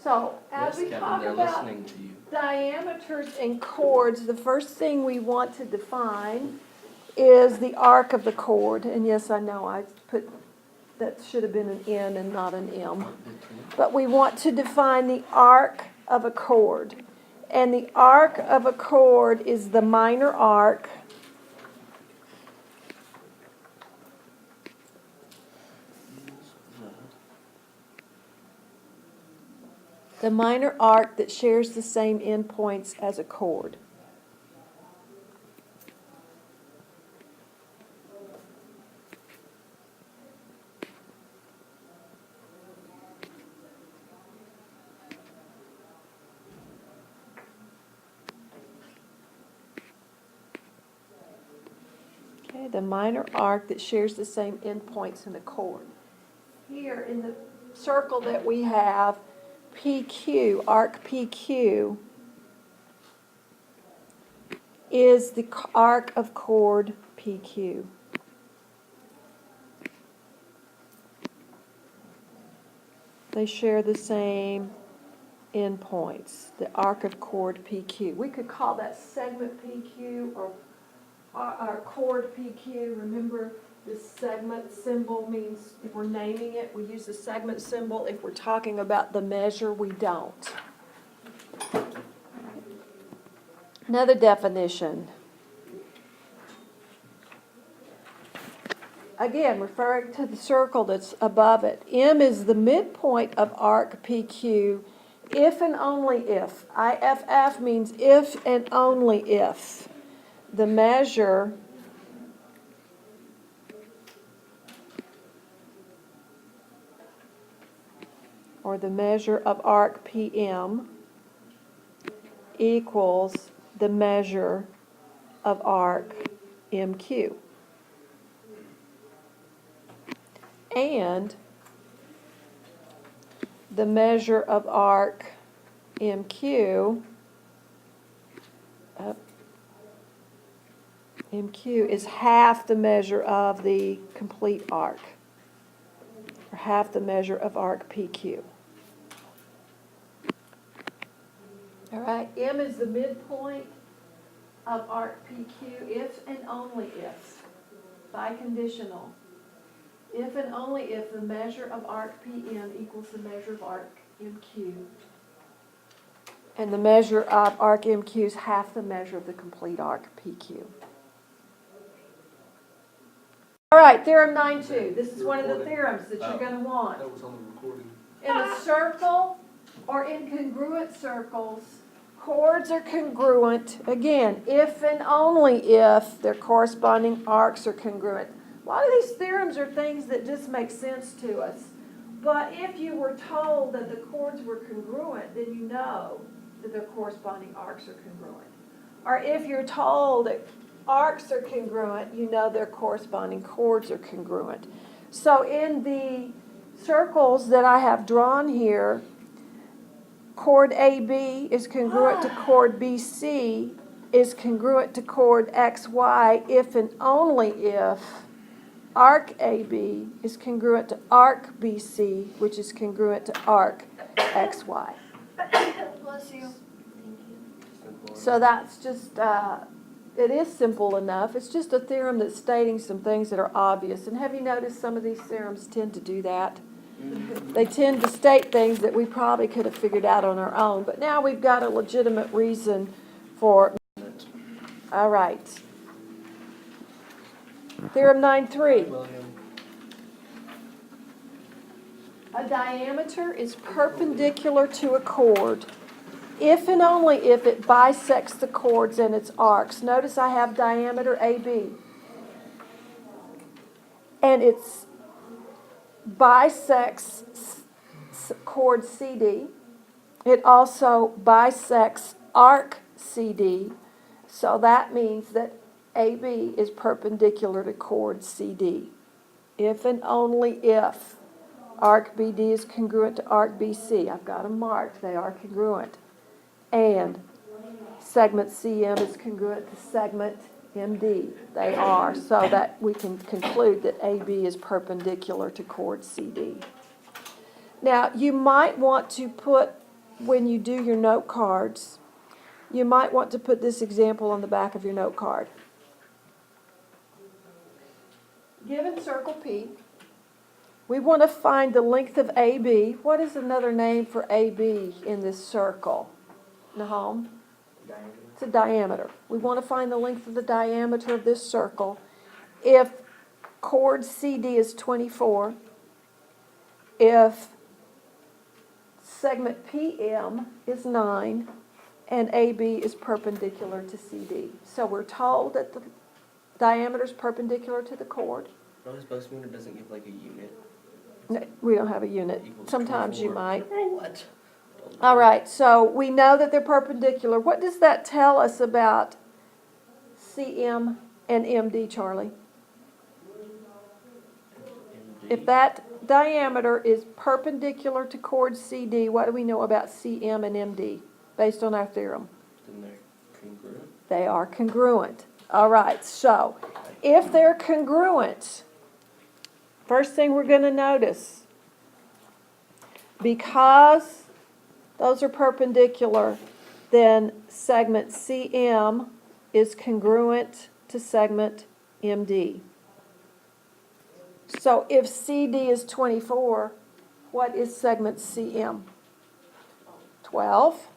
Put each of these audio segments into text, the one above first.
So, as Yes, we Kevin, talk they're about listening to you. diameters and chords, the first thing we want to define is the arc of the chord. And yes, I know I put, that should have been an N and not an M. But we want to define the arc of a chord. And the arc of a chord is the minor arc. The minor arc that shares the same endpoints as a chord. Okay, the minor arc that shares the same endpoints in a chord. Here in the circle that we have, PQ, arc PQ, is the arc of chord PQ. They share the same endpoints, the arc of chord PQ. We could call that segment PQ or our chord PQ. Remember, the segment symbol means, if we're naming it, we use the segment symbol. If we're talking about the measure, we don't. Another definition. Again, referring to the circle that's above it. M is the midpoint of arc PQ if and only if. IFF means if and only if the measure or the measure of arc PM equals the measure of arc MQ. And the measure of arc MQ, MQ is half the measure of the complete arc, or half the measure of arc PQ. All right, M is the midpoint of arc PQ if and only if, biconditional. If and only if the measure of arc PM equals the measure of arc MQ. And the measure of arc MQ is half the measure of the complete arc PQ. All right, theorem 9-2. This is one of the theorems that you're going to want. That was on the recording. In a circle or in congruent circles, chords are congruent, again, if and only if their corresponding arcs are congruent. A lot of these theorems are things that just make sense to us. But if you were told that the chords were congruent, then you know that their corresponding arcs are congruent. Or if you're told that arcs are congruent, you know their corresponding chords are congruent. So in the circles that I have drawn here, chord AB is congruent to chord BC, is congruent to chord XY if and only if arc AB is congruent to arc BC, which is congruent to arc XY. Bless you. So that's just, it is simple enough. It's just a theorem that's stating some things that are obvious. And have you noticed some of these theorems tend to do that? They tend to state things that we probably could have figured out on our own. But now we've got a legitimate reason for it. All right. Theorem 9-3. A diameter is perpendicular to a chord if and only if it bisects the chords and its arcs. Notice I have diameter AB. And it's bisects chord CD. It also bisects arc CD. So that means that AB is perpendicular to chord CD. If and only if arc BD is congruent to arc BC. I've got them marked. They are congruent. And segment CM is congruent to segment MD. They are, so that we can conclude that AB is perpendicular to chord CD. Now, you might want to put when you do your note cards, you might want to put this example on the back of your note card. Given circle P, we want to find the length of AB. What is another name for AB in this circle? Nahum? It's a diameter. We want to find the length of the diameter of this circle. If chord CD is 24, if segment PM is 9, and AB is perpendicular to CD. So we're told that the diameter is perpendicular to the chord. No, it's supposed to mean it doesn't give like a unit. No, we don't have a unit. Equals Sometimes you 24. might. What? All right, so we know that they're perpendicular. What does that tell us about CM and MD, Charlie? If that diameter is perpendicular to chord CD, what do we know about CM and MD based on our theorem? Then they're congruent. They are congruent. All right, so if they're congruent, first thing we're going to notice, because those are perpendicular, then segment CM is congruent to segment MD. So if CD is 24, what is segment CM? 12.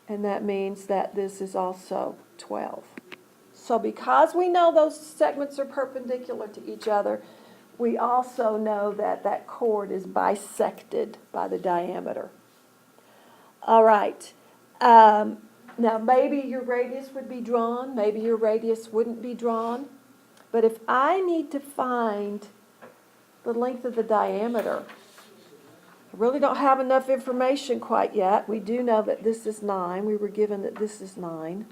And that means that this is also 12. So because we know those segments are perpendicular to each other, we also know that that chord is bisected by the diameter. All right. Now maybe your radius would be drawn, maybe your radius wouldn't be drawn. But if I need to find the length of the diameter, I really don't have enough information quite yet. We do know that this is 9. We were given that this is 9.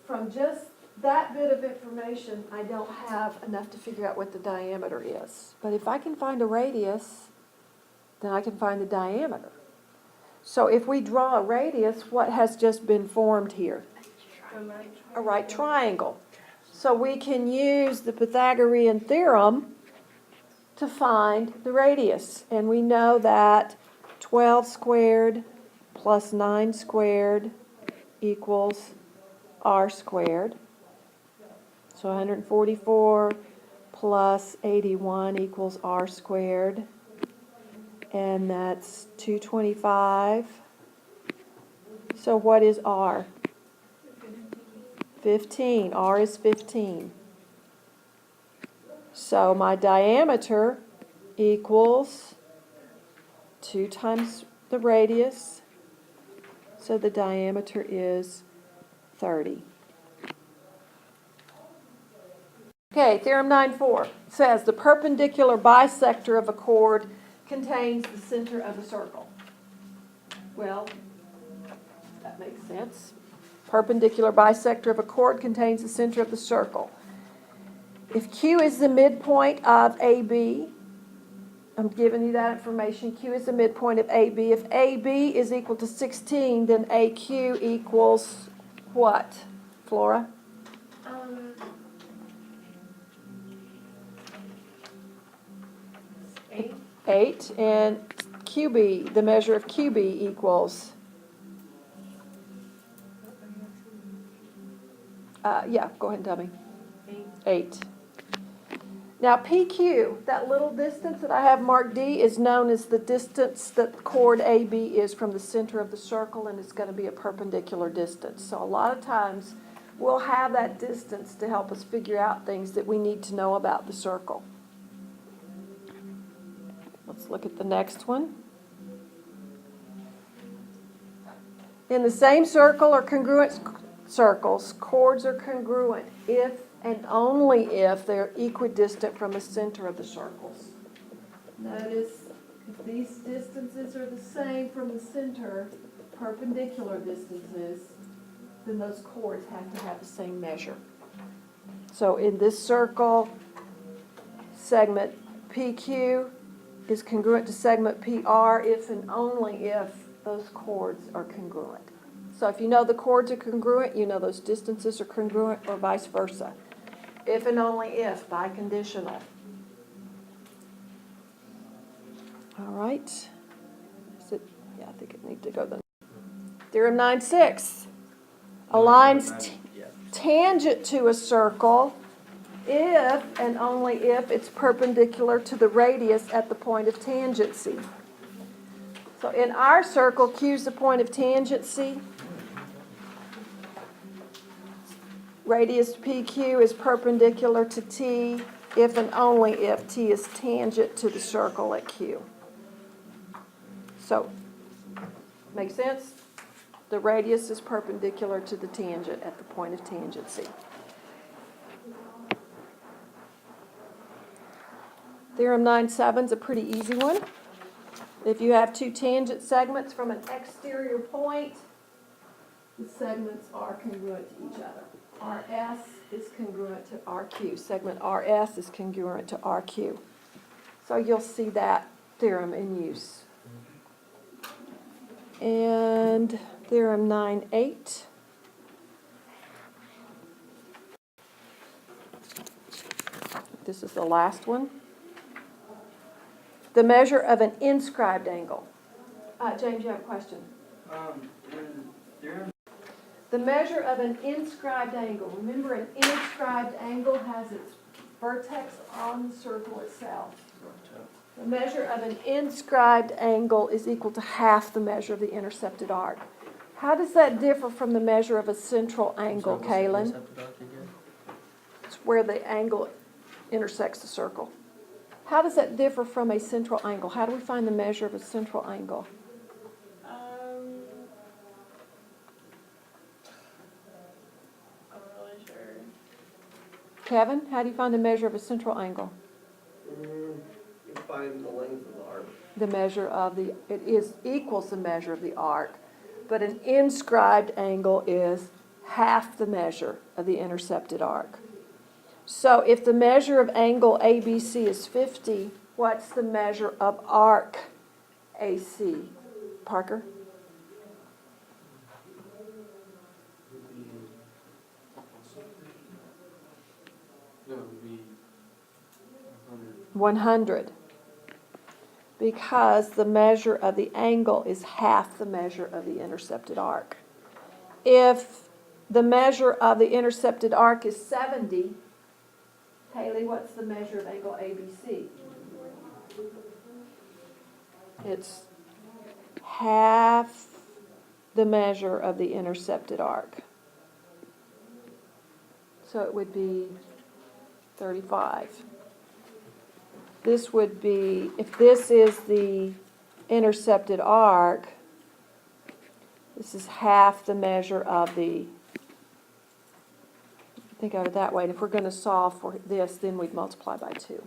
From just that bit of information, I don't have enough to figure out what the diameter is. But if I can find a radius, then I can find the diameter. So if we draw a radius, what has just been formed here? A right triangle. So we can use the Pythagorean theorem to find the radius. And we know that 12 squared plus 9 squared equals r squared. So 144 plus 81 equals r squared. And that's 225. So what is r? 15. R is 15. So my diameter equals 2 times the radius. So the diameter is 30. Okay, theorem 9.4 says the perpendicular bisector of a chord contains the center of a circle. Well, that makes sense. Perpendicular bisector of a chord contains the center of the circle. If Q is the midpoint of AB, I'm giving you that information. Q is the midpoint of AB. If AB is equal to 16, then AQ equals what, Flora? 8. 8. And QB, the measure of QB equals? Yeah, go ahead and tell me. 8. Now PQ, that little distance that I have marked D, is known as the distance that chord AB is from the center of the circle, and it's going to be a perpendicular distance. So a lot of times we'll have that distance to help us figure out things that we need to know about the circle. Let's look at the next one. In the same circle or congruent circles, chords are congruent if and only if they're equidistant from the center of the circles. Notice if these distances are the same from the center, perpendicular distances, then those chords have to have the same measure. So in this circle, segment PQ is congruent to segment PR if and only if those chords are congruent. So if you know the chords are congruent, you know those distances are congruent, or vice versa. If and only if, biconditional. All right. Is it, yeah, I think it needs to go then. Theorem 9-6. A line's Yeah. tangent to a circle if and only if it's perpendicular to the radius at the point of tangency. So in our circle, Q is the point of tangency. Radius PQ is perpendicular to T if and only if T is tangent to the circle at Q. So, make sense? The radius is perpendicular to the tangent at the point of tangency. Theorem 9-7 is a pretty easy one. If you have two tangent segments from an exterior point, the segments are congruent to each other. RS is congruent to RQ. Segment RS is congruent to RQ. So you'll see that theorem in use. And theorem 9-8. This is the last one. The measure of an inscribed angle. James, you have a question? The measure of an inscribed angle. Remember, an inscribed angle has its vertex on the circle itself. The measure of an inscribed angle is equal to half the measure of the intercepted arc. How does that differ from the measure of a central angle, Kaylin? It's where the angle intersects the circle. How does that differ from a central angle? How do we find the measure of a central angle? I'm really sure. Kevin, how do you find the measure of a central angle? You find the length of the arc. The measure of the, it is equals the measure of the arc, but an inscribed angle is half the measure of the intercepted arc. So if the measure of angle ABC is 50, what's the measure of arc AC? Parker? No, it would be 100. 100. Because the measure of the angle is half the measure of the intercepted arc. If the measure of the intercepted arc is 70, Haley, what's the measure of angle ABC? It's half the measure of the intercepted arc. So it would be 35. This would be, if this is the intercepted arc, this is half the measure of the, think of it that way. And if we're going to solve for this, then we'd multiply by 2.